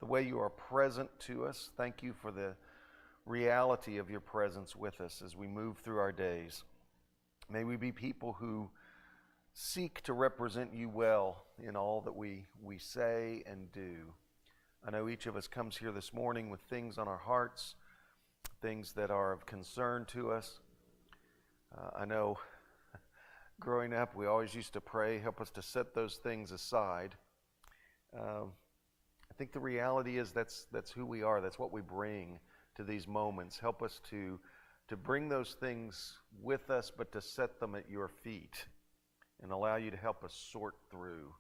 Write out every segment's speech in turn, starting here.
the way you are present to us. Thank you for the reality of your presence with us as we move through our days. May we be people who seek to represent you well in all that we say and do. I know each of us comes here this morning with things on our hearts, things that are of concern to us. I know growing up we always used to pray, help us to set those things aside. I think the reality is that's who we are. That's what we bring to these moments. Help us to bring those things with us, but to set them at your feet and allow you to help us sort through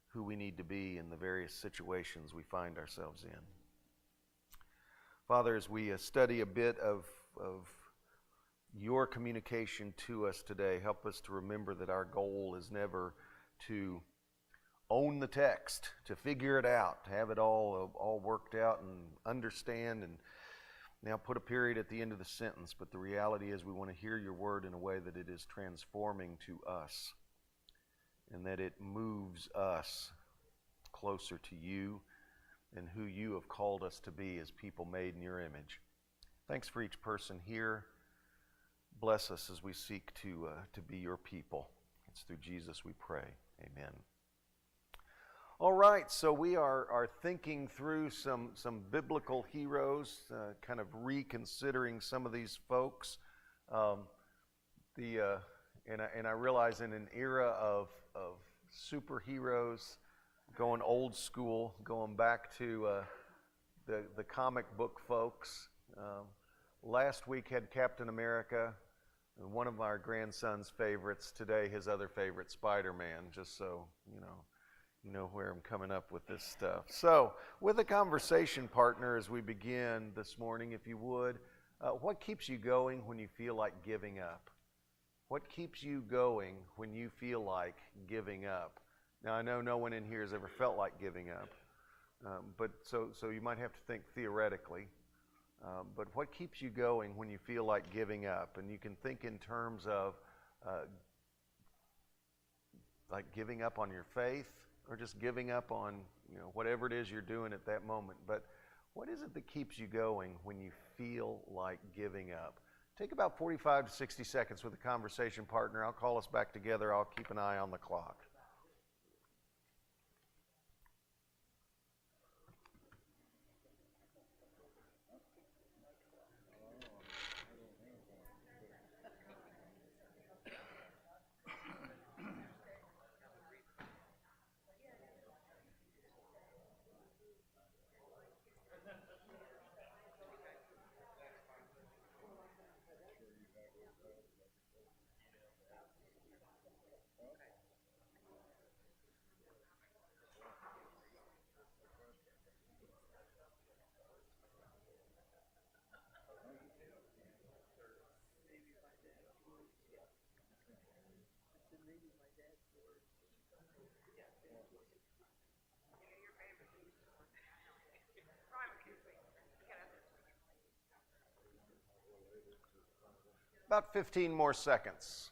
who we need to be in the various situations we find ourselves in. Father, as we study a bit of your communication to us today, help us to remember that our goal is never to own the text, to figure it out, to have it all worked out and understand and now put a period at the end of the sentence. But the reality is we want to hear your word in a way that it is transforming to us and that it moves us closer to you and who you have called us to be as people made in your image. Thanks for each person here. Bless us as we seek to be your people. It's through Jesus we pray. Amen. All right, so we are thinking through some biblical heroes, kind of reconsidering some of these folks. And I realize in an era of superheroes, going old school, going back to the comic book folks. Last week had Captain America, and one of our grandson's favorites. Today, his other favorite, Spider-Man, just so you know where I'm coming up with this stuff. So, with a conversation partner as we begin this morning, if you would, what keeps you going when you feel like giving up? What keeps you going when you feel like giving up? Now, I know no one in here has ever felt like giving up, but so you might have to think theoretically. But what keeps you going when you feel like giving up? And you can think in terms of like giving up on your faith, or just giving up on whatever it is you're doing at that moment. But what is it that keeps you going when you feel like giving up? Take about 45 to 60 seconds with a conversation partner. I'll call us back together. I'll keep an eye on the clock. About 15 more seconds.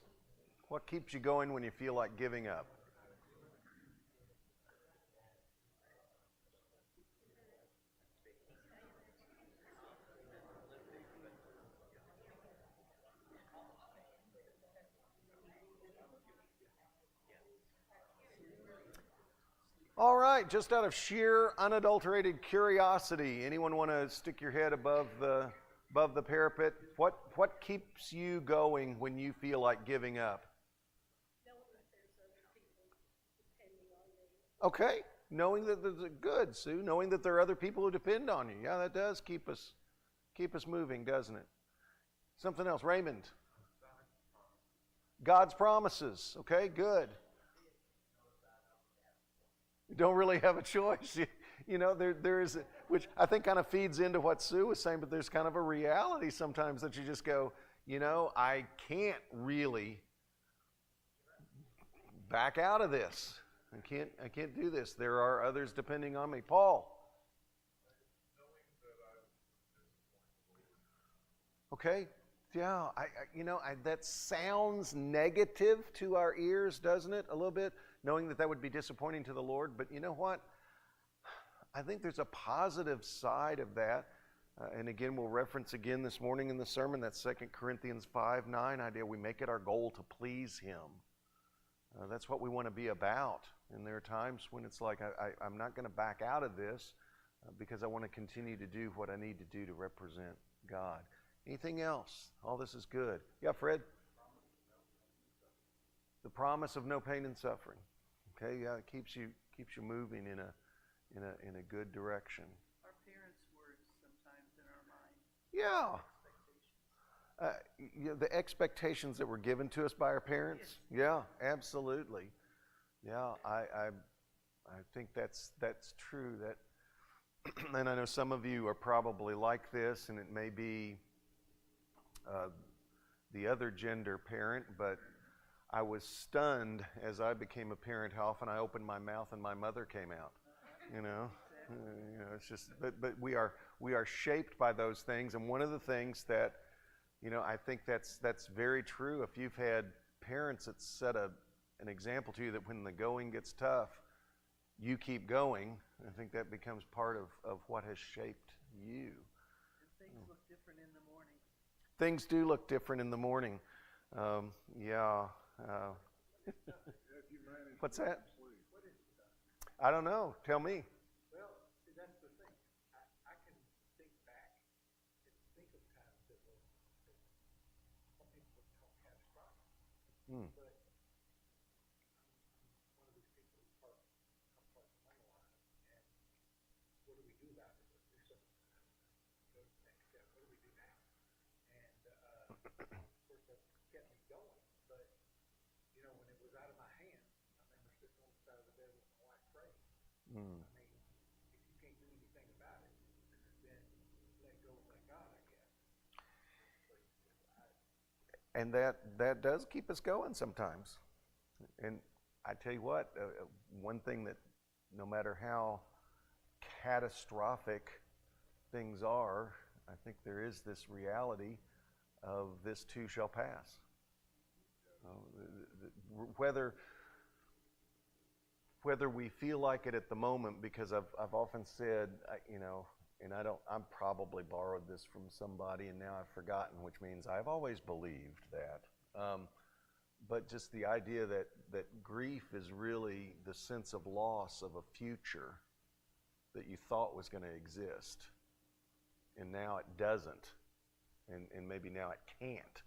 What keeps you going when you feel like giving up? All right, just out of sheer unadulterated curiosity, anyone want to stick your head above the parapet? What keeps you going when you feel like giving up? Knowing that there's other people depending on me. Okay, knowing that there's good, Sue. Knowing that there are other people who depend on you. Yeah, that does keep us moving, doesn't it? Something else, Raymond. God's promises. Okay, good. You don't really have a choice. There is, which I think kind of feeds into what Sue was saying, but there's kind of a reality sometimes that you just go, I can't really back out of this. I can't do this. There are others depending on me. Paul. Okay. Yeah, that sounds negative to our ears, doesn't it? A little bit, knowing that would be disappointing to the Lord. But you know what? I think there's a positive side of that. And again, we'll reference again this morning in the sermon that 2 Corinthians 5:9 idea. We make it our goal to please Him. That's what we want to be about. And there are times when it's like, I'm not going to back out of this because I want to continue to do what I need to do to represent God. Anything else? All this is good. Yeah, Fred? The promise of no pain and suffering. Okay, yeah, it keeps you moving in a good direction. Our parents' words sometimes in our mind. Yeah. The expectations that were given to us by our parents. Yeah, absolutely. Yeah, I think that's true. That, and I know some of you are probably like this, and it may be the other gender parent, but I was stunned as I became a parent how often I opened my mouth and my mother came out. You know, it's just. But we are shaped by those things, and one of the things that, I think that's very true. If you've had parents that set an example to you that when the going gets tough, you keep going, I think that becomes part of what has shaped you. And things look different in the morning. Things do look different in the morning. Yeah. What's that? I don't know. Tell me. Well, see, that's the thing. I can think back and think of times that some people would call catastrophic. But I'm one of these people who compartmentalize, and what do we do about it? Let's do something. Go to the next step. What do we do now? And of course, that kept me going. But when it was out of my hands, I remember sitting on the side of the bed with my wife praying. I mean, if you can't do anything about it, then let go and let God, I guess. And that does keep us going sometimes. And I tell you what, one thing that no matter how catastrophic things are, I think there is this reality of this too shall pass. Whether we feel like it at the moment, because I've often said, and I'm probably borrowed this from somebody and now I've forgotten, which means I've always believed that. But just the idea that grief is really the sense of loss of a future that you thought was going to exist, and now it doesn't, and maybe now it can't.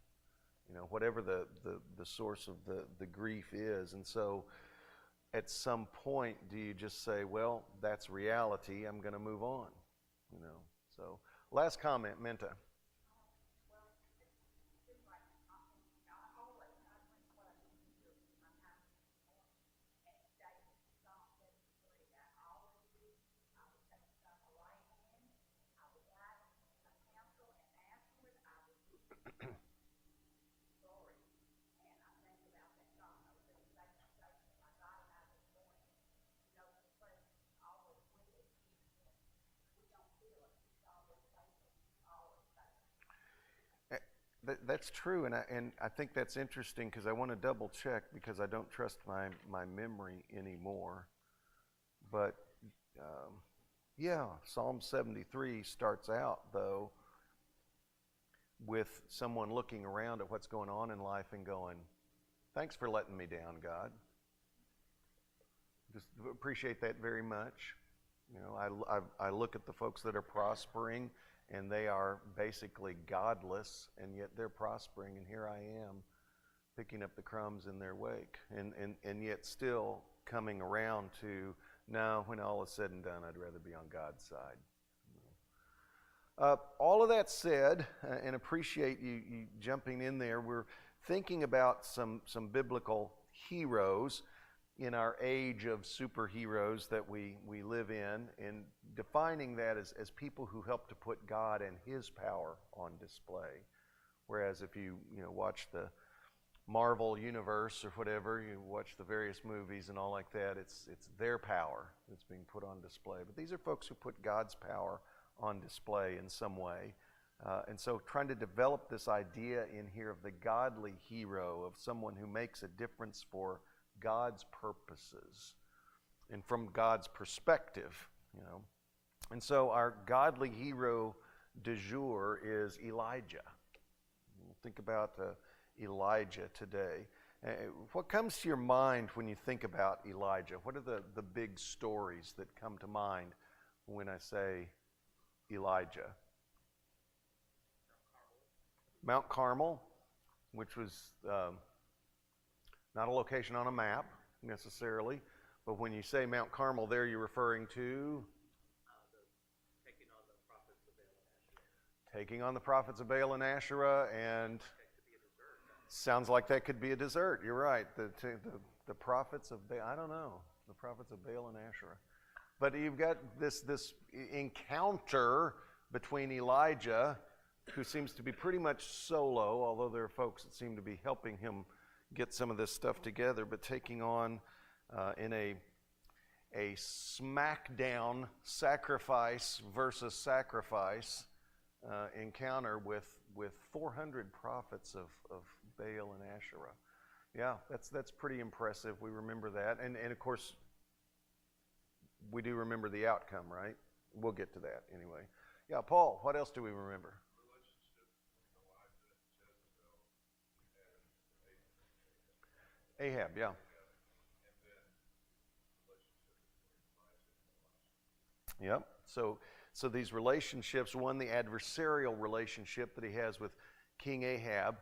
Whatever the source of the grief is. And so at some point, do you just say, well, that's reality, I'm going to move on? So last comment, Minta. That's true, and I think that's interesting because I want to double check because I don't trust my memory anymore. But Psalm 73 starts out though with someone looking around at what's going on in life and going, "Thanks for letting me down, God. Just appreciate that very much." I look at the folks that are prospering, and they are basically godless, and yet they're prospering, and here I am picking up the crumbs in their wake, and yet still coming around to, no, when all is said and done, I'd rather be on God's side. All of that said, and appreciate you jumping in there, we're thinking about some biblical heroes in our age of superheroes that we live in, and defining that as people who help to put God and His power on display. Whereas if you watch the Marvel universe or whatever, you watch the various movies and all like that, it's their power that's being put on display. But these are folks who put God's power on display in some way. And so trying to develop this idea in here of the godly hero, of someone who makes a difference for God's purposes and from God's perspective. you know. And so our godly hero du jour is Elijah. Think about Elijah today. What comes to your mind when you think about Elijah? What are the big stories that come to mind when I say Elijah? Mount Carmel, which was not a location on a map necessarily, but when you say Mount Carmel there, you're referring to taking on the prophets of Baal and Asherah, and sounds like that could be a dessert. You're right. The prophets of Baal, I don't know, the prophets of Baal and Asherah. But you've got this encounter between Elijah, who seems to be pretty much solo, although there are folks that seem to be helping him get some of this stuff together, but taking on in a smackdown sacrifice versus sacrifice encounter with 400 prophets of Baal and Asherah. Yeah, that's pretty impressive. We remember that. And of course, we do remember the outcome, right? We'll get to that anyway. Yeah, Paul, what else do we remember? Ahab, yeah. Yep. So these relationships, one, the adversarial relationship that he has with King Ahab,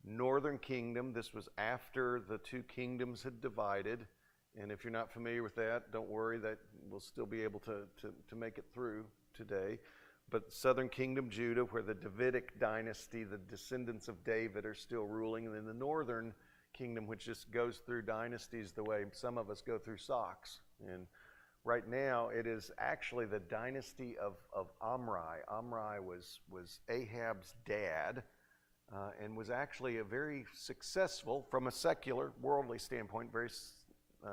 northern kingdom. This was after the two kingdoms had divided. And if you're not familiar with that, don't worry, that we'll still be able to make it through today. But southern kingdom, Judah, where the Davidic dynasty, the descendants of David, are still ruling. And then the northern kingdom, which just goes through dynasties the way some of us go through socks. And right now, it is actually the dynasty of Omri. Omri was Ahab's dad and was actually a very successful, from a secular, worldly standpoint, very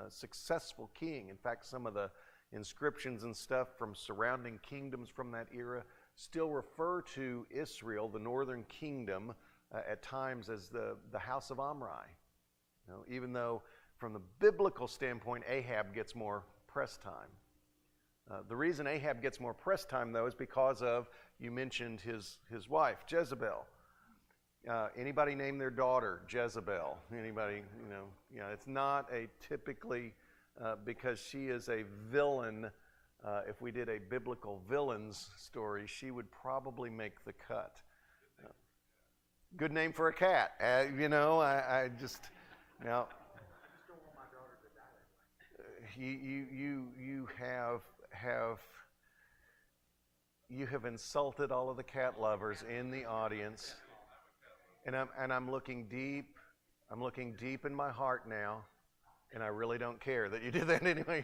successful king. In fact, some of the inscriptions and stuff from surrounding kingdoms from that era still refer to Israel, the northern kingdom, at times as the house of Omri. You know, even though from the biblical standpoint, Ahab gets more press time. The reason Ahab gets more press time, though, is because of, you mentioned his wife, Jezebel. Anybody name their daughter Jezebel? Anybody, it's not a typically, because she is a villain. If we did a biblical villains story, she would probably make the cut. Good name for a cat. I just, now, you have insulted all of the cat lovers in the audience, and I'm looking deep in my heart now, and I really don't care that you did that anyway.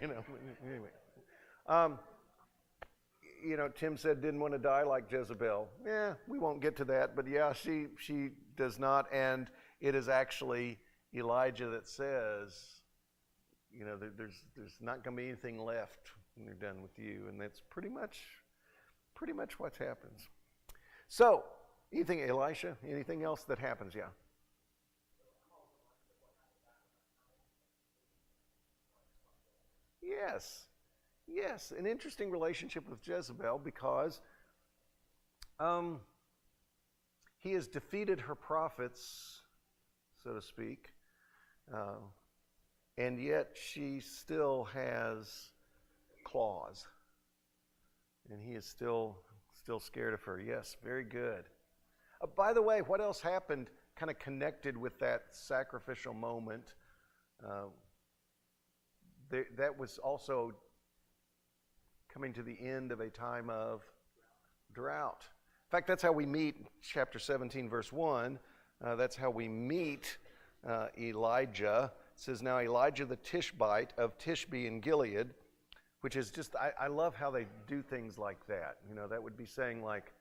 Tim said didn't want to die like Jezebel. Yeah, we won't get to that, but yeah, she does not, and it is actually Elijah that says, there's not going to be anything left when they're done with you, and that's pretty much what happens. So, Elisha, anything else that happens? Yeah. Yes, an interesting relationship with Jezebel because he has defeated her prophets, so to speak, and yet she still has claws, and he is still scared of her. Yes, very good. By the way, what else happened kind of connected with that sacrificial moment? That was also coming to the end of a time of drought. In fact, that's how we meet chapter 17, verse 1. That's how we meet Elijah. It says, now Elijah the Tishbite of Tishbe in Gilead, which is just, I love how they do things like that. That would be saying like,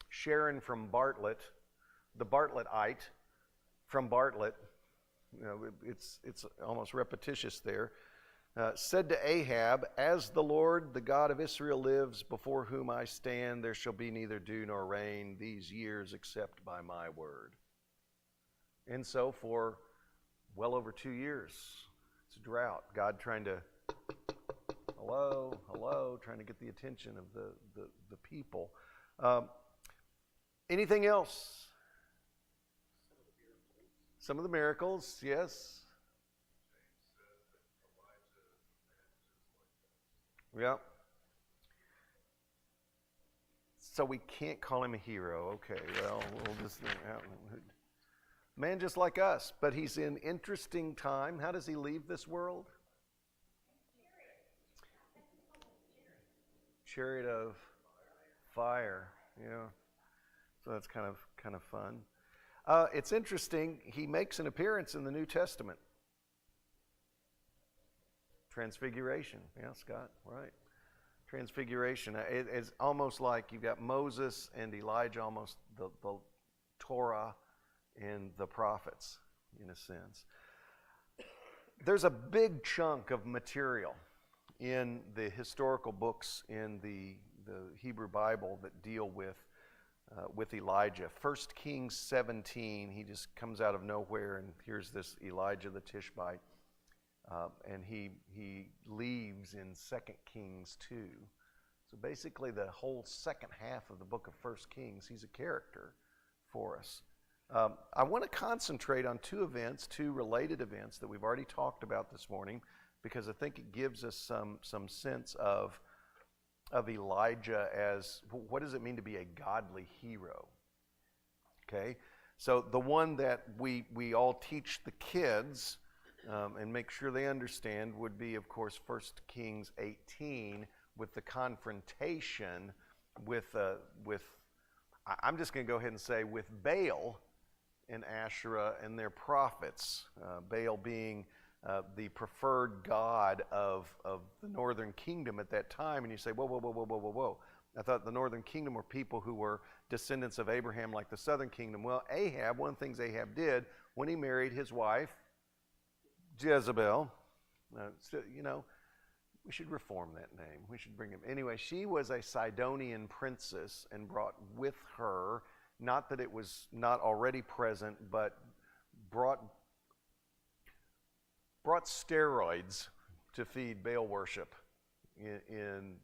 Sharon from Bartlett, the Bartlettite from Bartlett, it's almost repetitious there, said to Ahab, as the Lord, the God of Israel lives, before whom I stand, there shall be neither dew nor rain these years except by my word. And so for well over 2 years, it's a drought. God trying to Hello, hello, trying to get the attention of the people. Anything else? Some of the miracles, yes. Yeah. So we can't call him a hero. Okay, well, we'll just man just like us, but he's in interesting time. How does he leave this world? Chariot of fire. Yeah. So that's kind of fun. It's interesting. He makes an appearance in the New Testament. Transfiguration. Yeah, Scott, right. Transfiguration. It's almost like you've got Moses and Elijah, almost the Torah and the prophets, in a sense. There's a big chunk of material in the historical books in the Hebrew Bible that deal with Elijah. 1 Kings 17, he just comes out of nowhere, and here's this Elijah the Tishbite. And he leaves in 2 Kings 2. So basically the whole second half of the book of 1 Kings, he's a character for us. I want to concentrate on two related events that we've already talked about this morning, because I think it gives us some sense of Elijah as, what does it mean to be a godly hero? Okay, so the one that we all teach the kids and make sure they understand would be, of course, 1 Kings 18 with the confrontation with I'm just going to go ahead and say, with Baal and Asherah and their prophets. Baal being the preferred god of the northern kingdom at that time. And you say, whoa. I thought the northern kingdom were people who were descendants of Abraham like the southern kingdom. Well, Ahab, one of the things Ahab did when he married his wife, Jezebel, we should reform that name. We should bring him. Anyway, she was a Sidonian princess and brought with her, not that it was not already present, but brought steroids to feed Baal worship in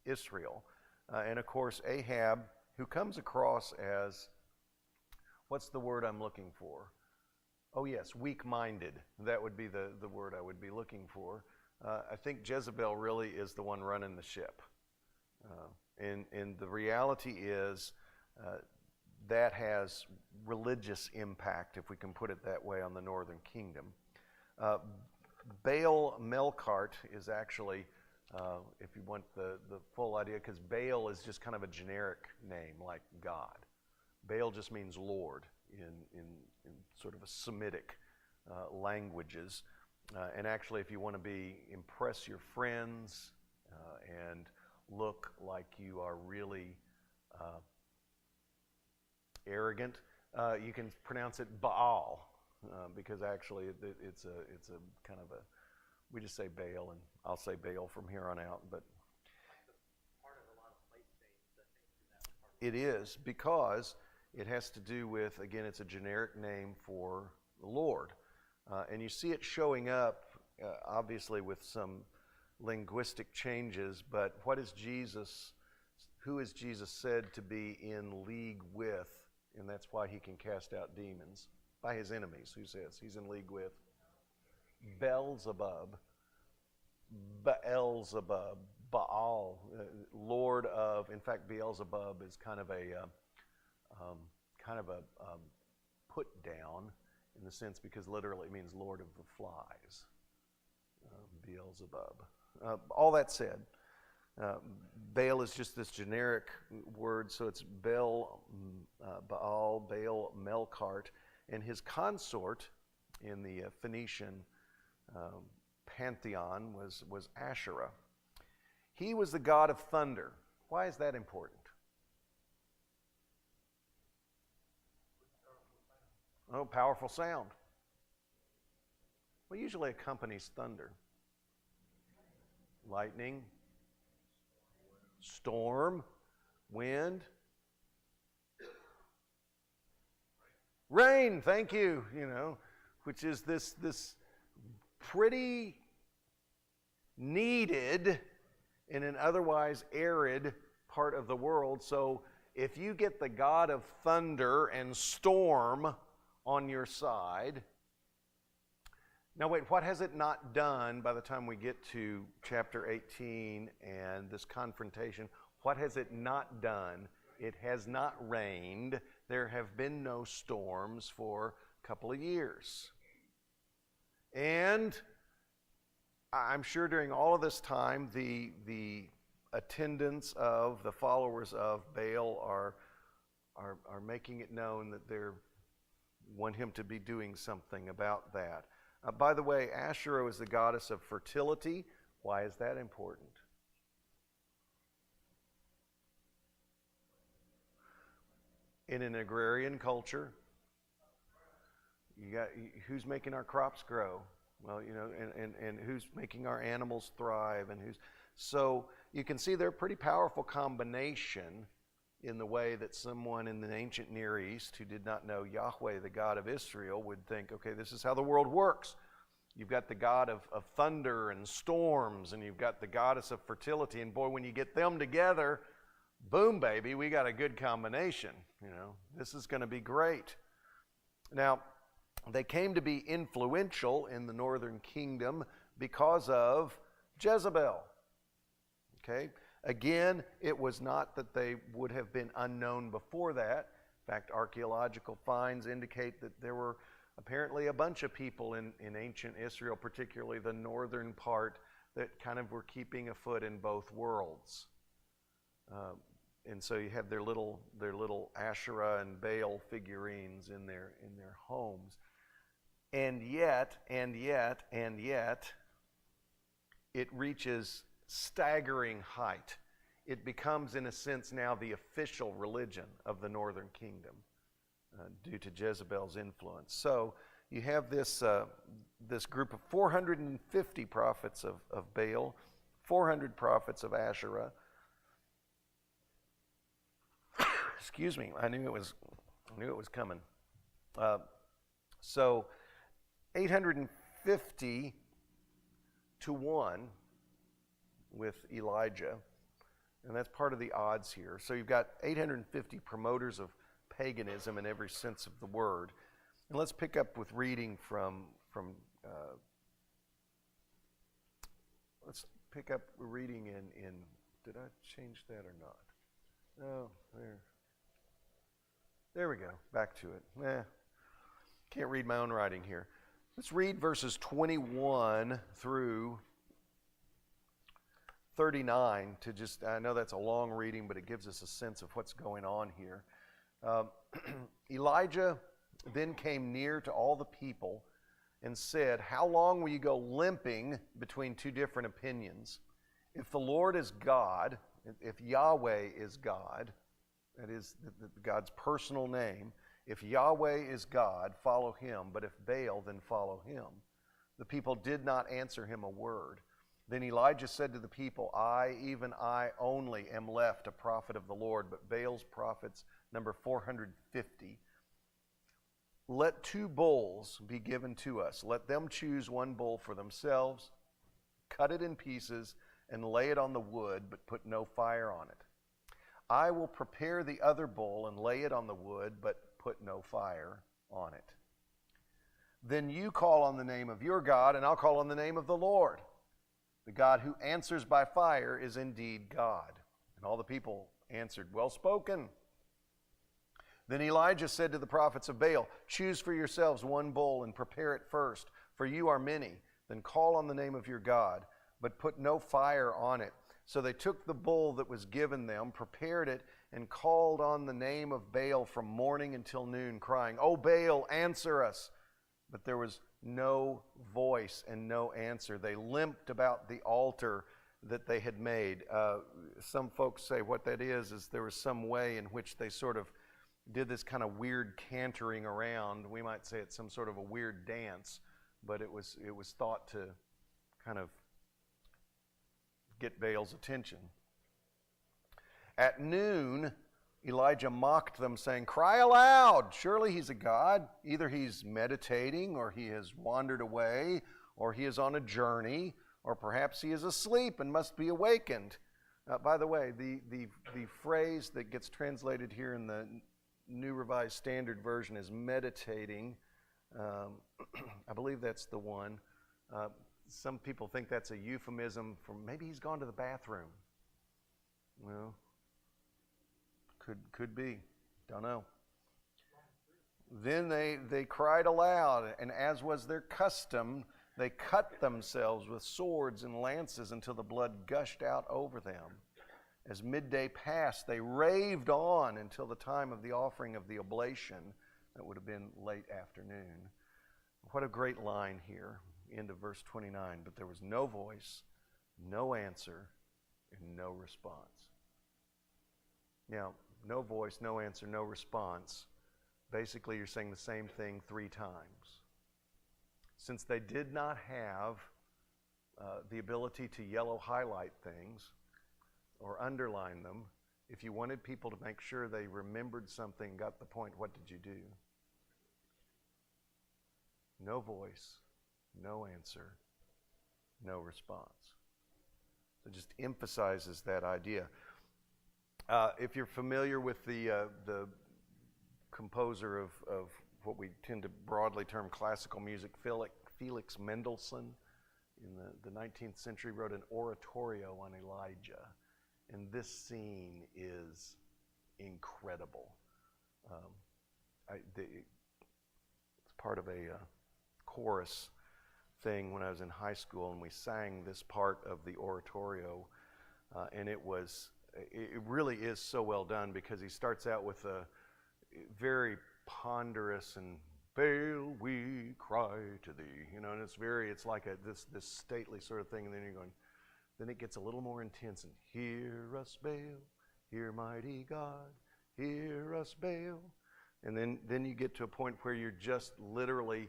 Israel. And of course, Ahab, who comes across as, what's the word I'm looking for? Oh yes, weak-minded. That would be the word I would be looking for. I think Jezebel really is the one running the ship. And the reality is that has religious impact, if we can put it that way, on the northern kingdom. Baal Melkart is actually, if you want the full idea, because Baal is just kind of a generic name, like God. Baal just means Lord in sort of a Semitic languages. And actually, if you want to impress your friends and look like you are really arrogant, you can pronounce it Baal, because actually it's a kind of a, we just say Baal, and I'll say Baal from here on out. But Part of a lot of place names, I think, in that part. it is, because it has to do with, again, it's a generic name for the Lord. And you see it showing up, obviously, with some linguistic changes, but who is Jesus said to be in league with? And that's why he can cast out demons. By his enemies. Who says he's in league with? Beelzebub. Baal, Lord of, in fact, Beelzebub is kind of a put down, in the sense, because literally it means Lord of the Flies. Beelzebub. All that said, Baal is just this generic word, so it's Baal, Melkart, and his consort in the Phoenician pantheon was Asherah. He was the god of thunder. Why is that important? Oh, powerful sound. Well, usually accompanies thunder. Lightning, storm, wind, rain, thank you, which is this pretty needed in an otherwise arid part of the world. So if you get the God of thunder and storm on your side, now wait, what has it not done by the time we get to chapter 18 and this confrontation? What has it not done? It has not rained. There have been no storms for a couple of years. And I'm sure during all of this time, the attendants of the followers of Baal are making it known that they want him to be doing something about that. By the way, Asherah is the goddess of fertility. Why is that important? In an agrarian culture, you got who's making our crops grow? Well, you know, and who's making our animals thrive, and so you can see they're a pretty powerful combination in the way that someone in the ancient Near East who did not know Yahweh, the God of Israel, would think, okay, this is how the world works. You've got the God of thunder and storms, and you've got the goddess of fertility, and boy, when you get them together, boom, baby, we got a good combination. You know, this is going to be great. Now, they came to be influential in the northern kingdom because of Jezebel. Okay? Again, it was not that they would have been unknown before that. In fact, archaeological finds indicate that there were apparently a bunch of people in ancient Israel, particularly the northern part, that kind of were keeping a foot in both worlds. And so you have their little Asherah and Baal figurines in their homes. And yet, it reaches staggering height. It becomes, in a sense, now the official religion of the northern kingdom due to Jezebel's influence. So you have this group of 450 prophets of Baal, 400 prophets of Asherah. Excuse me, I knew it was coming. So 850 to 1 with Elijah, and that's part of the odds here. So you've got 850 promoters of paganism in every sense of the word. And let's pick up with reading let's pick up reading in did I change that or not? No, there we go, back to it. Can't read my own writing here. Let's read verses 21 through 39 to just, I know that's a long reading, but it gives us a sense of what's going on here. Elijah then came near to all the people and said, "How long will you go limping between two different opinions? If the Lord is God, if Yahweh is God," that is God's personal name, "if Yahweh is God, follow him, but if Baal, then follow him." The people did not answer him a word. Then Elijah said to the people, even I only am left a prophet of the Lord, but Baal's prophets number 450. Let 2 bulls be given to us. Let them choose 1 bull for themselves, cut it in pieces, and lay it on the wood, but put no fire on it. I will prepare the other bull and lay it on the wood, but put no fire on it. Then you call on the name of your God, and I'll call on the name of the Lord. The God who answers by fire is indeed God. And all the people answered, "Well spoken." Then Elijah said to the prophets of Baal, "Choose for yourselves 1 bull and prepare it first, for you are many. Then call on the name of your God, but put no fire on it." So they took the bull that was given them, prepared it, and called on the name of Baal from morning until noon, crying, "O Baal, answer us." But there was no voice and no answer. They limped about the altar that they had made. Some folks say what that is there was some way in which they sort of did this kind of weird cantering around. We might say it's some sort of a weird dance, but it was thought to kind of get Baal's attention. At noon, Elijah mocked them, saying, "Cry aloud! Surely he's a god. Either he's meditating, or he has wandered away, or he is on a journey, or perhaps he is asleep and must be awakened. By the way, the phrase that gets translated here in the New Revised Standard Version is meditating. I believe that's the one. Some people think that's a euphemism for maybe he's gone to the bathroom. Well, could be. Don't know. Then they cried aloud, and as was their custom, they cut themselves with swords and lances until the blood gushed out over them. As midday passed, they raved on until the time of the offering of the oblation. That would have been late afternoon. What a great line here, end of verse 29. But there was no voice, no answer, and no response. Now, no voice, no answer, no response. Basically, you're saying the same thing 3 times. Since they did not have the ability to yellow highlight things or underline them, if you wanted people to make sure they remembered something, got the point, what did you do? No voice, no answer, no response. So it just emphasizes that idea. If you're familiar with the composer of what we tend to broadly term classical music, Felix Mendelssohn, in the 19th century, wrote an oratorio on Elijah. And this scene is incredible. It's part of a chorus thing when I was in high school, and we sang this part of the oratorio, and it really is so well done, because he starts out with a very ponderous and "Baal, we cry to thee," and it's like this stately sort of thing, and then it gets a little more intense, and "Hear us, Baal, hear mighty God, hear us, Baal," and then you get to a point where you're just literally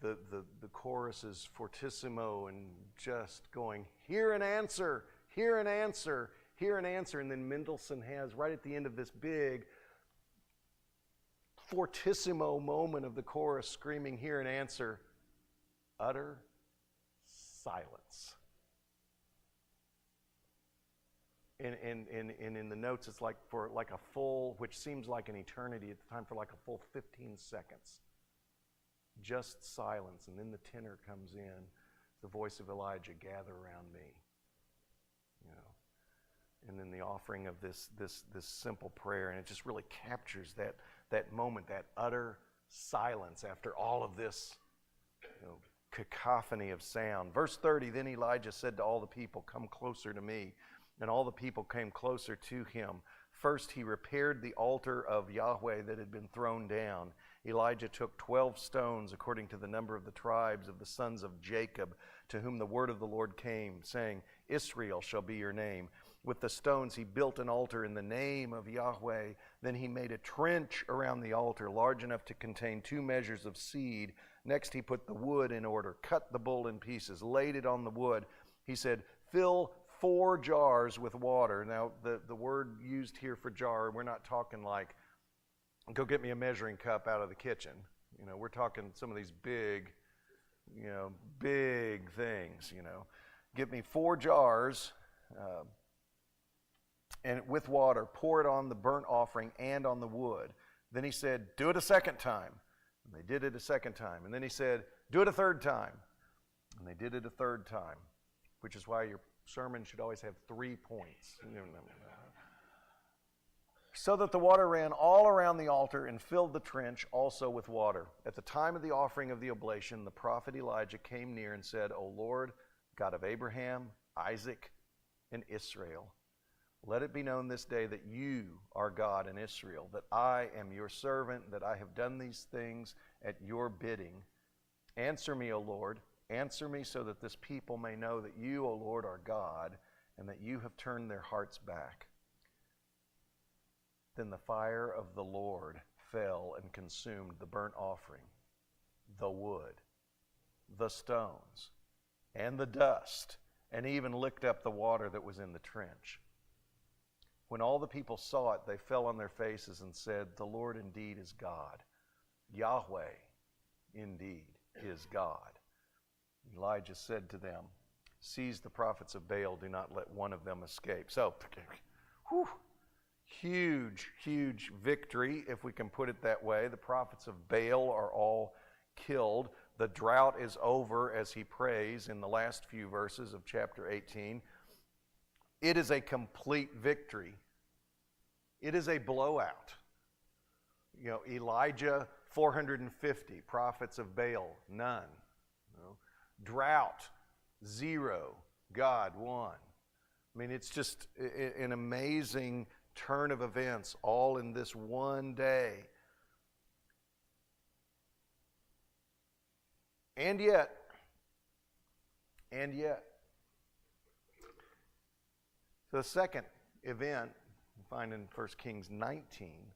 the chorus is fortissimo and just going, "Hear an answer, hear an answer, hear an answer," and then Mendelssohn has right at the end of this big fortissimo moment of the chorus screaming, "Hear an answer," utter silence. And in the notes, it's like for like a full, which seems like an eternity at the time, for like a full 15 seconds. Just silence. And then the tenor comes in, the voice of Elijah, "Gather around me." And then the offering of this simple prayer, and it just really captures that moment, that utter silence after all of this cacophony of sound. Verse 30, then Elijah said to all the people, "Come closer to me." And all the people came closer to him. First he repaired the altar of Yahweh that had been thrown down. Elijah took 12 stones according to the number of the tribes of the sons of Jacob, to whom the word of the Lord came, saying, "Israel shall be your name." With the stones he built an altar in the name of Yahweh. Then he made a trench around the altar, large enough to contain 2 measures of seed. Next he put the wood in order, cut the bull in pieces, laid it on the wood. He said, "Fill 4 jars with water." Now, the word used here for jar, we're not talking like, go get me a measuring cup out of the kitchen. We're talking some of these big things, Get me 4 jars, and with water, pour it on the burnt offering and on the wood. Then he said, "Do it a second time." And they did it a second time. And then he said, "Do it a third time." And they did it a third time, which is why your sermon should always have 3 points. So that the water ran all around the altar and filled the trench also with water. At the time of the offering of the oblation, the prophet Elijah came near and said, "O Lord, God of Abraham, Isaac, and Israel, let it be known this day that you are God in Israel, that I am your servant, that I have done these things at your bidding. Answer me, O Lord, answer me, so that this people may know that you, O Lord, are God, and that you have turned their hearts back." Then the fire of the Lord fell and consumed the burnt offering, the wood, the stones, and the dust, and even licked up the water that was in the trench. When all the people saw it, they fell on their faces and said, "The Lord indeed is God. Yahweh indeed is God." Elijah said to them, Seize the prophets of Baal, do not let one of them escape. So, whew, huge, huge victory, if we can put it that way. The prophets of Baal are all killed. The drought is over as he prays in the last few verses of chapter 18. It is a complete victory. It is a blowout. You know, Elijah, 450. Prophets of Baal, none. You know, drought, 0. God, 1. I mean, it's just an amazing turn of events, all in this one day. And yet, the second event we find in 1 Kings 19.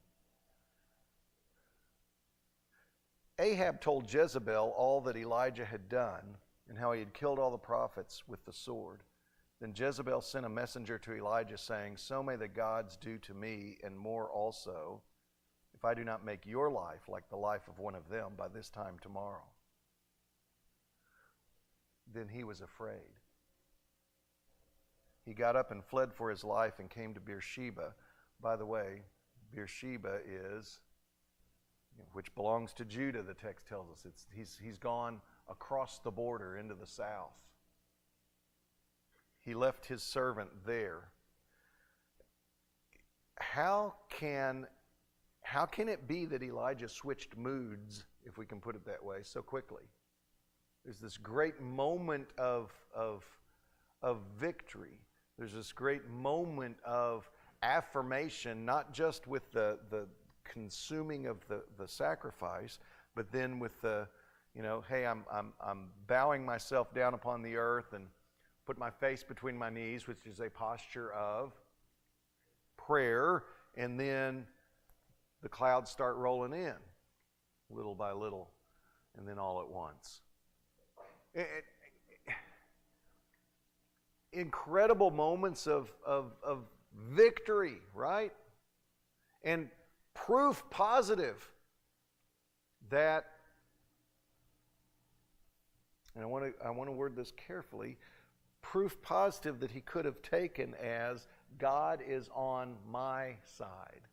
Ahab told Jezebel all that Elijah had done and how he had killed all the prophets with the sword. Then Jezebel sent a messenger to Elijah saying, "So may the gods do to me and more also, if I do not make your life like the life of one of them by this time tomorrow." Then he was afraid. He got up and fled for his life and came to Beersheba. By the way, Beersheba is, which belongs to Judah, the text tells us. He's gone across the border into the south. He left his servant there. How can it be that Elijah switched moods, if we can put it that way, so quickly? There's this great moment of victory. There's this great moment of affirmation, not just with the consuming of the sacrifice, but then with the, hey, I'm bowing myself down upon the earth and put my face between my knees, which is a posture of prayer, and then the clouds start rolling in, little by little, and then all at once. Incredible moments of victory, right? And proof positive that, and I want to word this carefully, proof positive that he could have taken as God is on my side.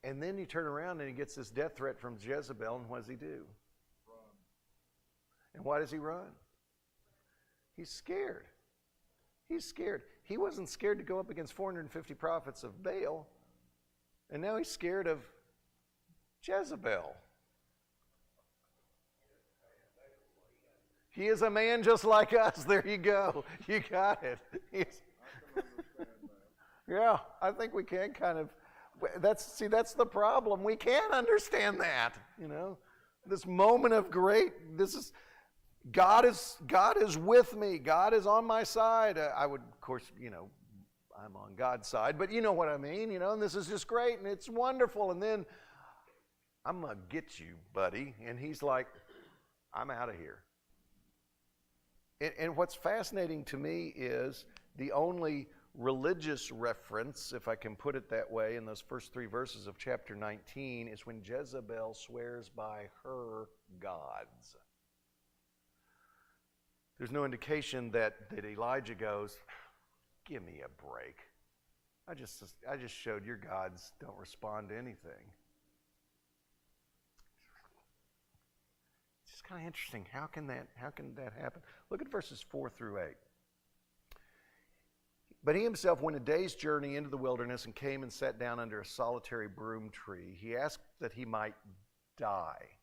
And then you turn around and he gets this death threat from Jezebel, and what does he do? Run. And why does he run? He's scared. He's scared. He wasn't scared to go up against 450 prophets of Baal, and now he's scared of Jezebel. He is a man just like us. There you go. You got it. Yeah, I think we can kind of. That's the problem. We can't understand that. This moment of God is with me. God is on my side. I would, of course, I'm on God's side, but you know what I mean. And this is just great and it's wonderful. And then I'm gonna get you, buddy. And he's like, I'm out of here. And what's fascinating to me is the only religious reference, if I can put it that way, in those first 3 verses of chapter 19 is when Jezebel swears by her gods. There's no indication that Elijah goes, give me a break. I just showed your gods don't respond to anything. It's just kind of interesting. How can that happen? Look at verses 4 through 8. But he himself went a day's journey into the wilderness and came and sat down under a solitary broom tree. He asked that he might die.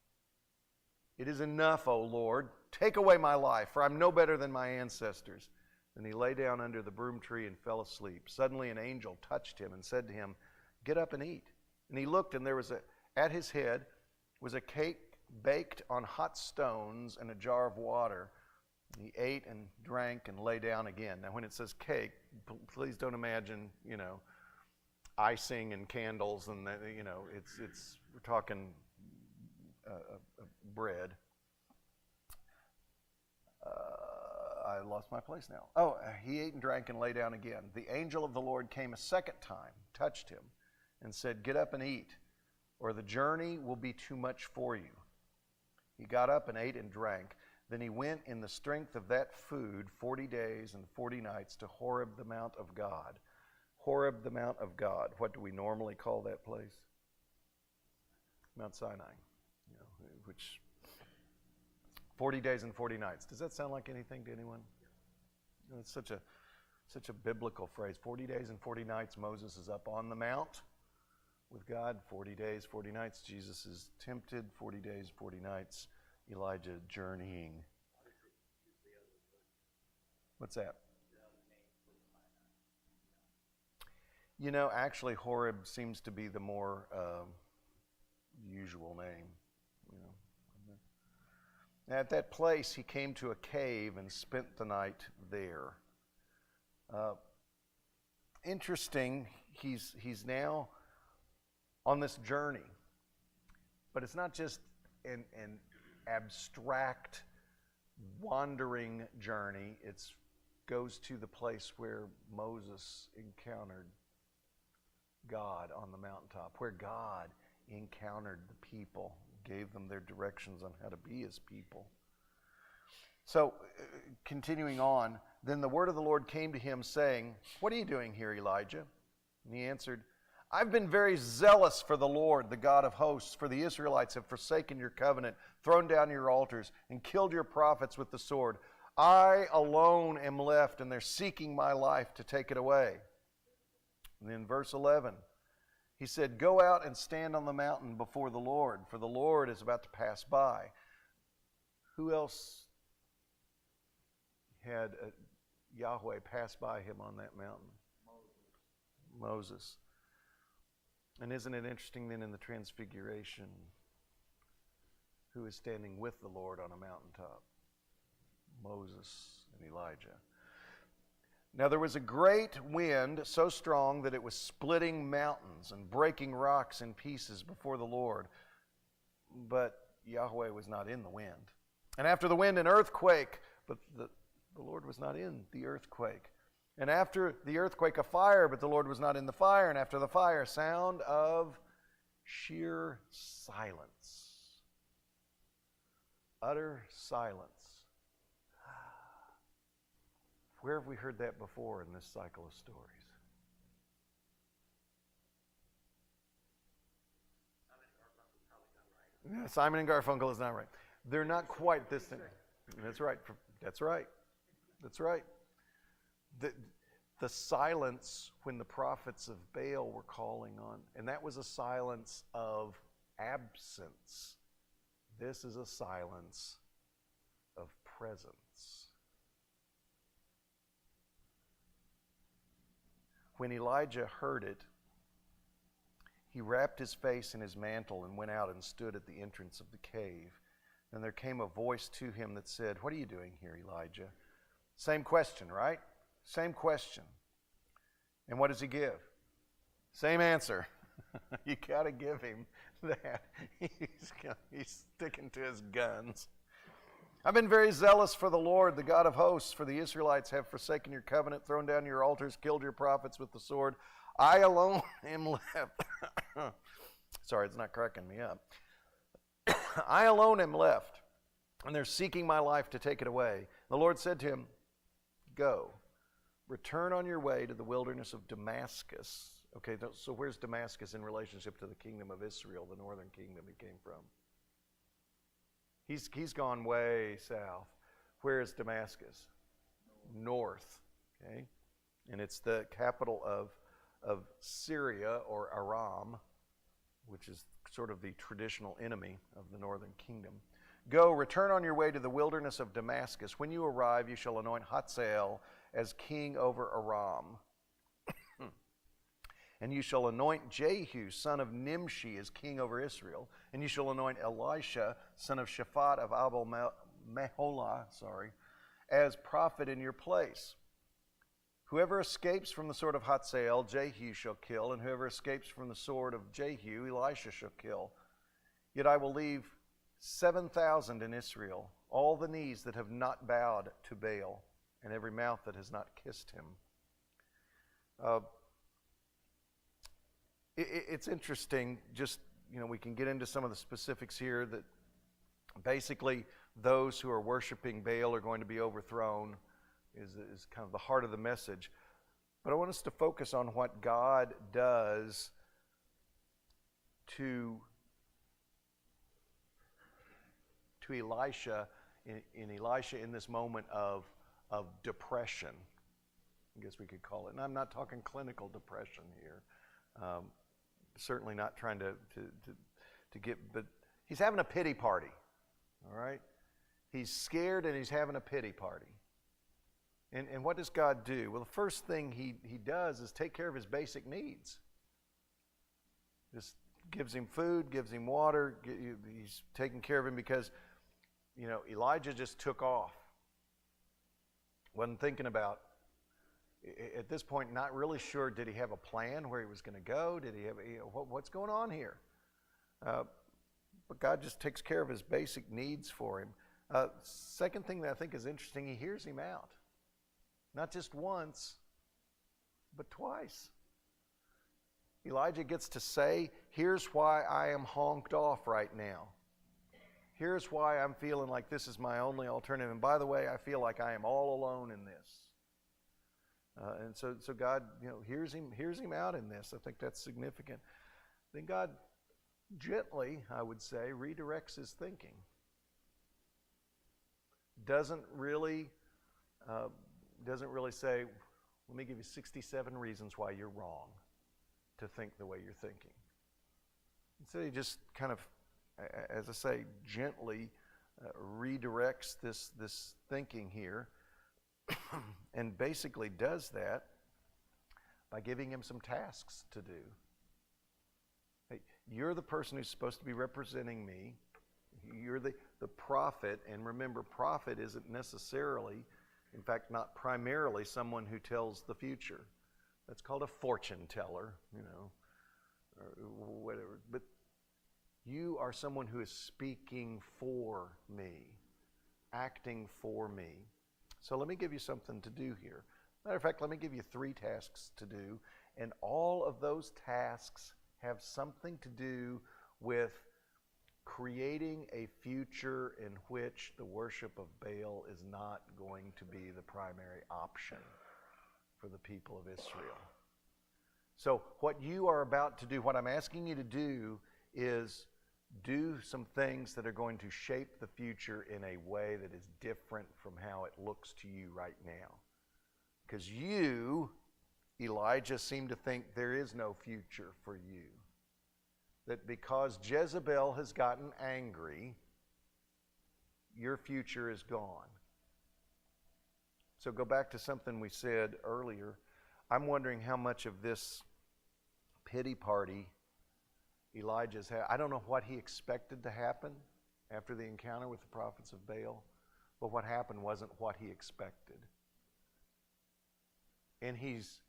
It is enough, O Lord. Take away my life, for I'm no better than my ancestors. Then he lay down under the broom tree and fell asleep. Suddenly an angel touched him and said to him, "Get up and eat." And he looked, and there was at his head was a cake baked on hot stones and a jar of water. He ate and drank and lay down again. Now, when it says cake, please don't imagine, icing and candles and we're talking bread. I lost my place now. Oh, he ate and drank and lay down again. The angel of the Lord came a second time, touched him, and said, "Get up and eat, or the journey will be too much for you." He got up and ate and drank. Then he went in the strength of that food 40 days and 40 nights to Horeb, the mount of God. Horeb, the mount of God. What do we normally call that place? Mount Sinai, which 40 days and 40 nights. Does that sound like anything to anyone? It's such a biblical phrase. 40 days and 40 nights, Moses is up on the mount with God. 40 days, 40 nights, Jesus is tempted. 40 days, 40 nights, Elijah journeying. What's that? Actually, Horeb seems to be the more usual name. At that place, he came to a cave and spent the night there. Interesting, he's now on this journey. But it's not just an abstract, wandering journey. It goes to the place where Moses encountered God on the mountaintop, where God encountered the people, gave them their directions on how to be his people. So, continuing on, then the word of the Lord came to him, saying, "What are you doing here, Elijah?" And he answered, "I've been very zealous for the Lord, the God of hosts, for the Israelites have forsaken your covenant, thrown down your altars, and killed your prophets with the sword. I alone am left, and they're seeking my life to take it away." And then verse 11, he said, "Go out and stand on the mountain before the Lord, for the Lord is about to pass by." Who else had Yahweh pass by him on that mountain? Moses. And isn't it interesting then in the Transfiguration, who is standing with the Lord on a mountaintop? Moses and Elijah. Now there was a great wind, so strong that it was splitting mountains and breaking rocks in pieces before the Lord. But Yahweh was not in the wind. And after the wind, an earthquake, but the Lord was not in the earthquake. And after the earthquake, a fire, but the Lord was not in the fire. And after the fire, sound of sheer silence. Utter silence. Where have we heard that before in this cycle of stories? Yeah, Simon and Garfunkel is not right. They're not quite this thing. That's right. That's right. That's right. The silence when the prophets of Baal were calling on, and that was a silence of absence. This is a silence of presence. When Elijah heard it, he wrapped his face in his mantle and went out and stood at the entrance of the cave. And there came a voice to him that said, "What are you doing here, Elijah?" Same question, right? Same question. And what does he give? Same answer. You got to give him that. He's sticking to his guns. "I've been very zealous for the Lord, the God of hosts, for the Israelites have forsaken your covenant, thrown down your altars, killed your prophets with the sword. I alone am left." Sorry, it's not cracking me up. "I alone am left, and they're seeking my life to take it away." The Lord said to him, "Go, return on your way to the wilderness of Damascus." Okay, so where's Damascus in relationship to the kingdom of Israel, the northern kingdom he came from? He's gone way south. Where is Damascus? North. Okay, and it's the capital of Syria or Aram, which is sort of the traditional enemy of the northern kingdom. "Go, return on your way to the wilderness of Damascus. When you arrive, you shall anoint Hazael as king over Aram. And you shall anoint Jehu, son of Nimshi, as king over Israel. And you shall anoint Elisha, son of Shaphat of Abel-Meholah, as prophet in your place. Whoever escapes from the sword of Hazael, Jehu shall kill, and whoever escapes from the sword of Jehu, Elisha shall kill. Yet I will leave 7,000 in Israel, all the knees that have not bowed to Baal, and every mouth that has not kissed him." It's interesting, just, we can get into some of the specifics here, that basically those who are worshiping Baal are going to be overthrown is kind of the heart of the message. But I want us to focus on what God does to Elisha in this moment of depression, I guess we could call it. And I'm not talking clinical depression here. Certainly not trying to get, but he's having a pity party, all right? He's scared and he's having a pity party. And what does God do? Well, the first thing he does is take care of his basic needs. Just gives him food, gives him water. He's taking care of him because, Elijah just took off. Wasn't thinking about, at this point, not really sure, did he have a plan where he was going to go? Did he have, what's going on here? But God just takes care of his basic needs for him. Second thing that I think is interesting, he hears him out. Not just once, but twice. Elijah gets to say, here's why I am honked off right now. Here's why I'm feeling like this is my only alternative. And by the way, I feel like I am all alone in this. And so God, hears him out in this. I think that's significant. Then God gently, I would say, redirects his thinking. Doesn't really say, let me give you 67 reasons why you're wrong to think the way you're thinking. Instead, he just kind of, as I say, gently redirects this thinking here and basically does that by giving him some tasks to do. Hey, you're the person who's supposed to be representing me. You're the prophet, and remember, prophet isn't necessarily, in fact, not primarily someone who tells the future. That's called a fortune teller, or whatever. But you are someone who is speaking for me, acting for me. So let me give you something to do here. Matter of fact, let me give you 3 tasks to do, and all of those tasks have something to do with creating a future in which the worship of Baal is not going to be the primary option for the people of Israel. So what you are about to do, what I'm asking you to do, is do some things that are going to shape the future in a way that is different from how it looks to you right now. Because you, Elijah, seem to think there is no future for you. That because Jezebel has gotten angry, your future is gone. So go back to something we said earlier. I'm wondering how much of this pity party Elijah's had. I don't know what he expected to happen after the encounter with the prophets of Baal, but what happened wasn't what he expected. And he's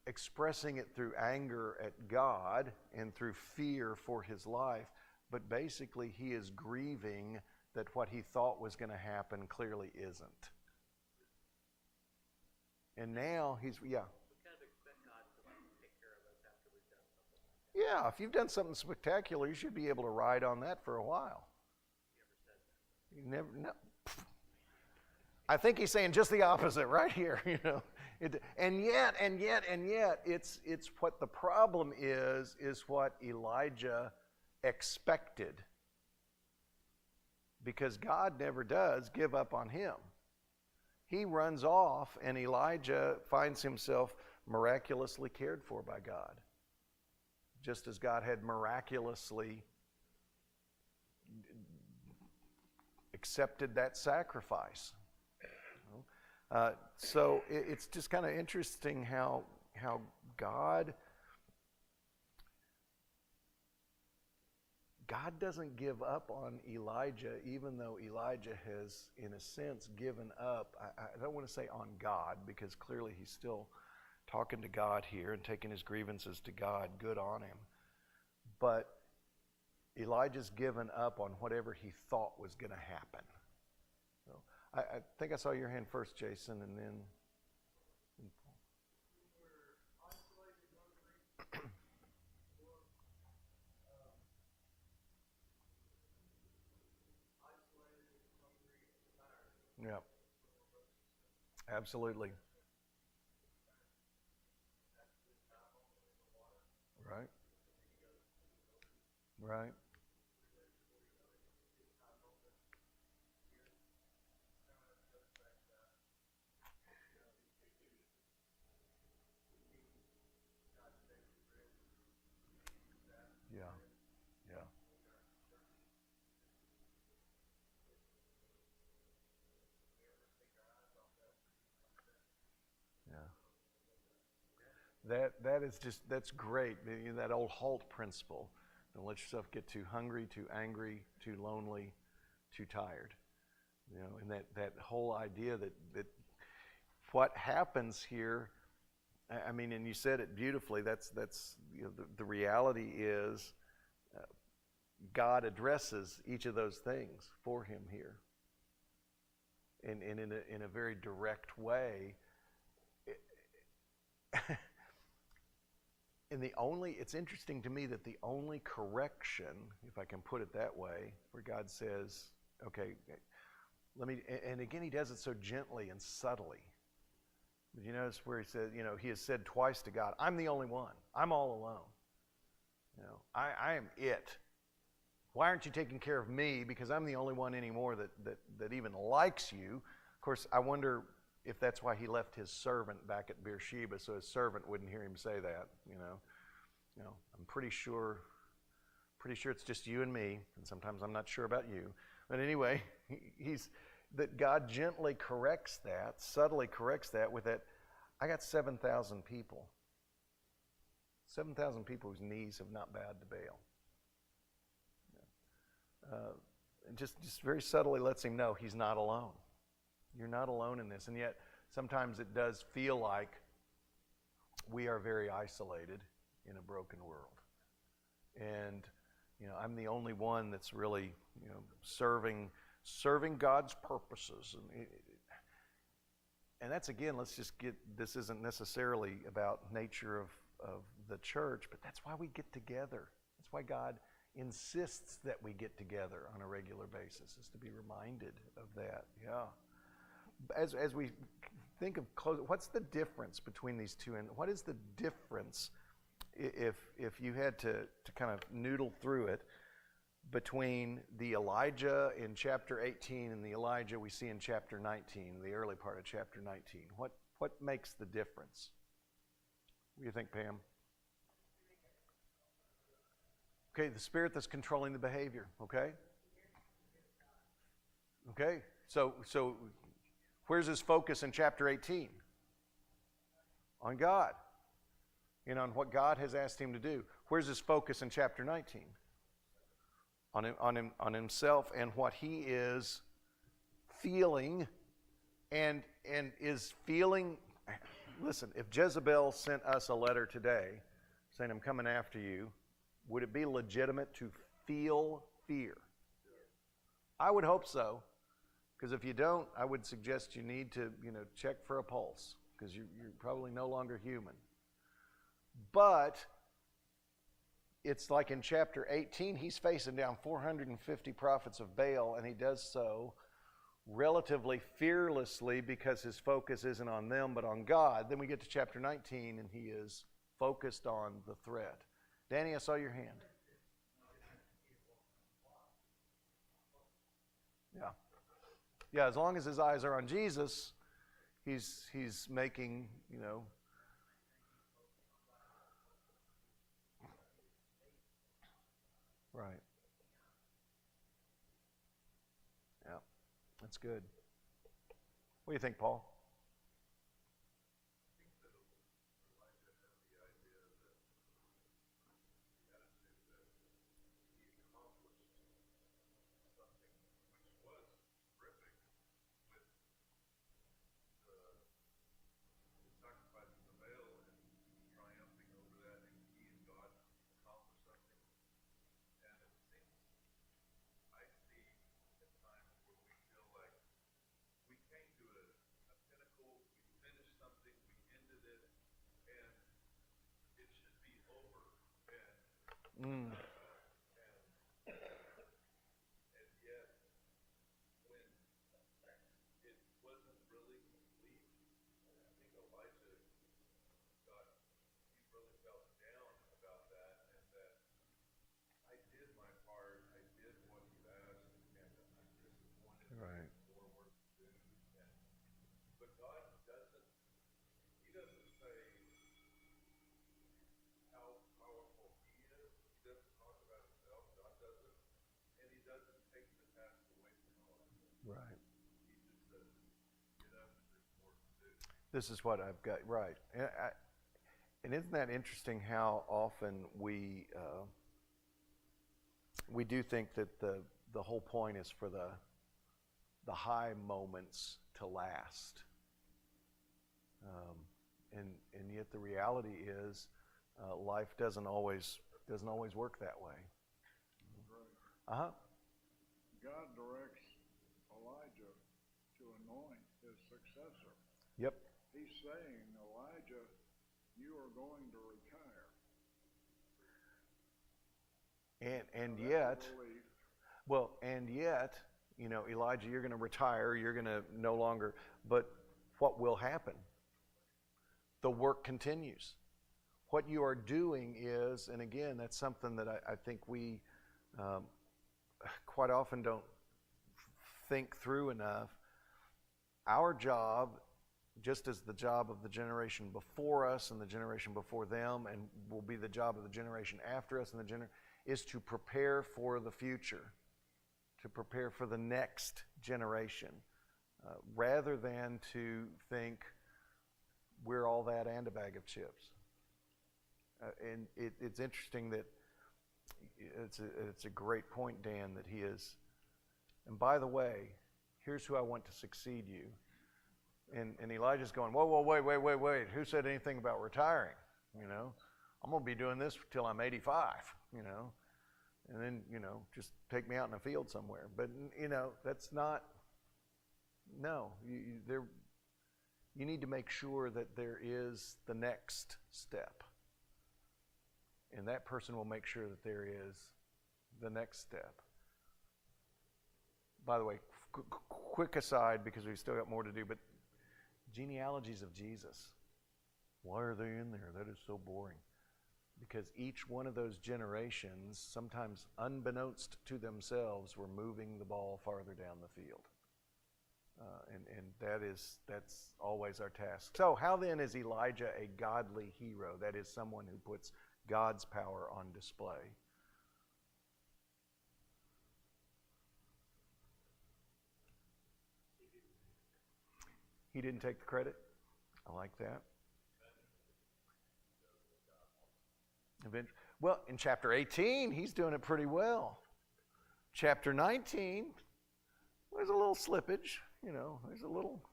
expressing it through anger at God and through fear for his life, but basically he is grieving that what he thought was going to happen clearly isn't. And now he's, yeah. Yeah, if you've done something spectacular, you should be able to ride on that for a while. You never, no. I think he's saying just the opposite right here, And yet, it's what the problem is what Elijah expected. Because God never does give up on him. He runs off, and Elijah finds himself miraculously cared for by God. Just as God had miraculously accepted that sacrifice. So it's just kind of interesting how God doesn't give up on Elijah, even though Elijah has, in a sense, given up. I don't want to say on God, because clearly he's still talking to God here and taking his grievances to God. Good on him. But Elijah's given up on whatever he thought was going to happen. So I think I saw your hand first, Jason, and then... Yeah. Absolutely. Right. Right. Yeah. Yeah. Yeah. That is just that's great. That old Halt principle. Don't let yourself get too hungry, too angry, too lonely, too tired. And that whole idea that what happens here. I mean, and you said it beautifully. That's the reality is God addresses each of those things for him here, and in a very direct way. And it's interesting to me that the only correction, if I can put it that way, where God says, okay, and again, he does it so gently and subtly. Did you notice where he said, he has said twice to God, I'm the only one. I'm all alone. I am it. Why aren't you taking care of me? Because I'm the only one anymore that even likes you. Of course, I wonder if that's why he left his servant back at Beersheba, so his servant wouldn't hear him say that. I'm pretty sure it's just you and me, and sometimes I'm not sure about you. But anyway, that God gently corrects that, subtly corrects that with that. I got 7,000 people. 7,000 people whose knees have not bowed to Baal. And just very subtly lets him know he's not alone. You're not alone in this. And yet, sometimes it does feel like we are very isolated in a broken world. And, I'm the only one that's really, serving God's purposes. And that's, again, this isn't necessarily about nature of the church, but that's why we get together. That's why God insists that we get together on a regular basis, is to be reminded of that. Yeah. As we think of close, what's the difference between these two? And what is the difference, if you had to kind of noodle through it, between the Elijah in chapter 18 and the Elijah we see in chapter 19, the early part of chapter 19? What makes the difference? What do you think, Pam? Okay, the spirit that's controlling the behavior, okay? Okay, so where's his focus in chapter 18? On God. On what God has asked him to do. Where's his focus in chapter 19? On himself and what he is feeling and is feeling. Listen, if Jezebel sent us a letter today saying, I'm coming after you, would it be legitimate to feel fear? I would hope so. Because if you don't, I would suggest you need to, check for a pulse, because you're probably no longer human. But it's like in chapter 18, he's facing down 450 prophets of Baal, and he does so relatively fearlessly because his focus isn't on them but on God. Then we get to chapter 19, and he is focused on the threat. Danny, I saw your hand. Yeah. Yeah, as long as his eyes are on Jesus, he's making, Right. Yeah, that's good. What do you think, Paul? Mm. Right. But God doesn't, He doesn't say how powerful He is. He doesn't talk about Himself. God doesn't. And He doesn't take the task away from Elijah. Right. He just says, get up and there's more to do. This is what I've got. Right. And isn't that interesting how often we do think that the whole point is for the high moments to last, and yet the reality is life doesn't always work that way. Uh huh. God directs Elijah to anoint his successor. Yep. He's saying, Elijah, you are going to retire. And That's yet, a relief. well, and yet, Elijah, you're going to retire. You're going to no longer. But what will happen? The work continues. What you are doing is, and again, that's something that I think we quite often don't think through enough. Our job, just as the job of the generation before us and the generation before them, and will be the job of the generation after us and is to prepare for the future, to prepare for the next generation, rather than to think we're all that and a bag of chips. And it's interesting that it's a great point, Dan, that he is. And by the way, here's who I want to succeed you. And Elijah's going, whoa, wait. Who said anything about retiring? I'm going to be doing this till I'm 85, and then, just take me out in a field somewhere. But, that's not, no. You need to make sure that there is the next step. And that person will make sure that there is the next step. By the way, quick aside, because we've still got more to do, but genealogies of Jesus. Why are they in there? That is so boring. Because each one of those generations, sometimes unbeknownst to themselves, were moving the ball farther down the field. And that's always our task. So how then is Elijah a godly hero? That is someone who puts God's power on display. He didn't take the credit. I like that. Well, in chapter 18, he's doing it pretty well. Chapter 19, there's a little slippage, there's a little,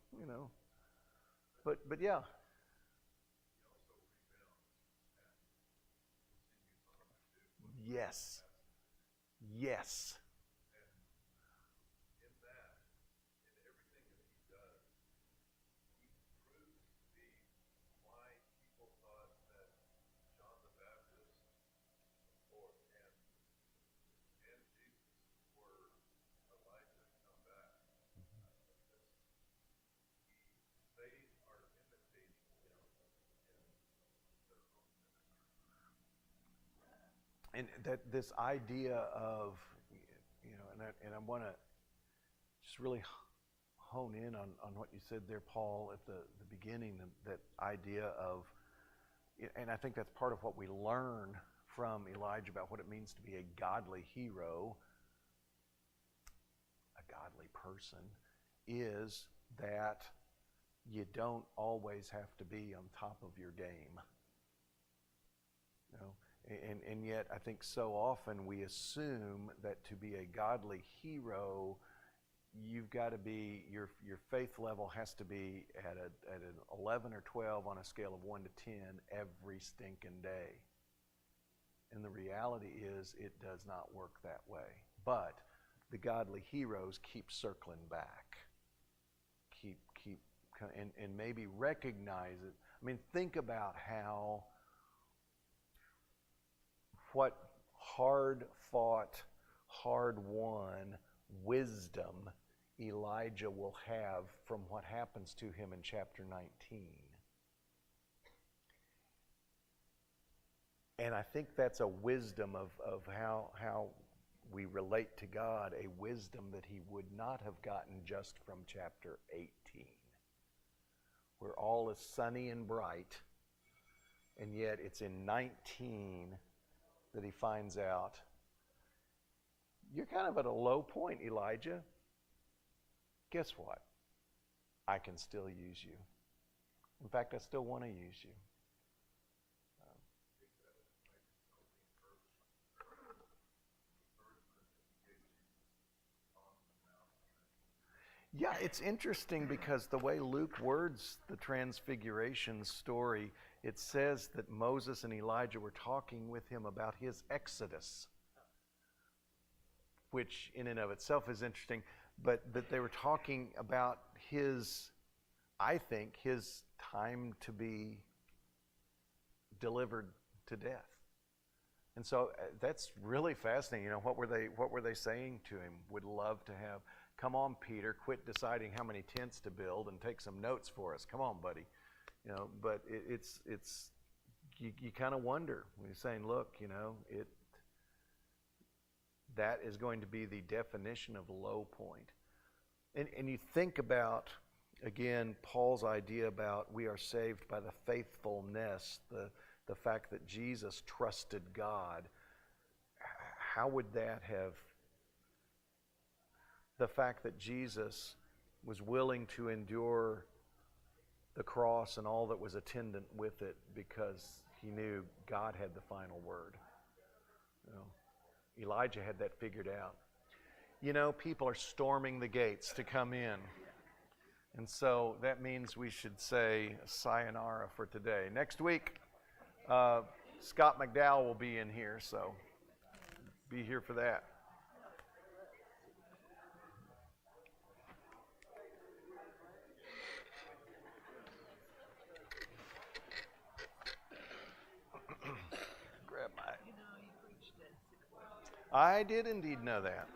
but yeah. Yes. In that, in everything that He does, He proves to be why people thought that John the Baptist and Jesus were Elijah to come back. They are imitating Him in their own ministry. And that this idea of, and I want to just really hone in on what you said there, Paul, at the beginning, that idea of, and I think that's part of what we learn from Elijah about what it means to be a godly hero, a godly person, is that you don't always have to be on top of your game. And yet I think so often we assume that to be a godly hero, you've got to be, your faith level has to be at an 11 or 12 on a scale of 1 to 10 every stinking day. And the reality is it does not work that way. But the godly heroes keep circling back. And maybe recognize it. I mean, think about what hard-fought, hard-won wisdom Elijah will have from what happens to him in chapter 19. And I think that's a wisdom of how we relate to God a wisdom that he would not have gotten just from chapter 18, where all is sunny and bright, and yet it's in 19 that he finds out, you're kind of at a low point, Elijah. Guess what? I can still use you. In fact, I still want to use you. Yeah, it's interesting because the way Luke words the Transfiguration story, it says that Moses and Elijah were talking with him about his exodus, which in and of itself is interesting, but that they were talking about his, I think, his time to be delivered to death. And so that's really fascinating. You know, what were they saying to him? Would love to have, come on, Peter, quit deciding how many tents to build and take some notes for us. Come on, buddy. You know, but it's you kind of wonder when you're saying, look, you know, that is going to be the definition of low point. And you think about, again, Paul's idea about we are saved by the faithfulness, the fact that Jesus trusted God. How would that have, the fact that Jesus was willing to endure the cross and all that was attendant with it because he knew God had the final word. You know, Elijah had that figured out. You know, people are storming the gates to come in. And so that means we should say sayonara for today. Next week, Scott McDowell will be in here, so be here for that. Grab my. You know, you preached at 6 o'clock. I did indeed know that.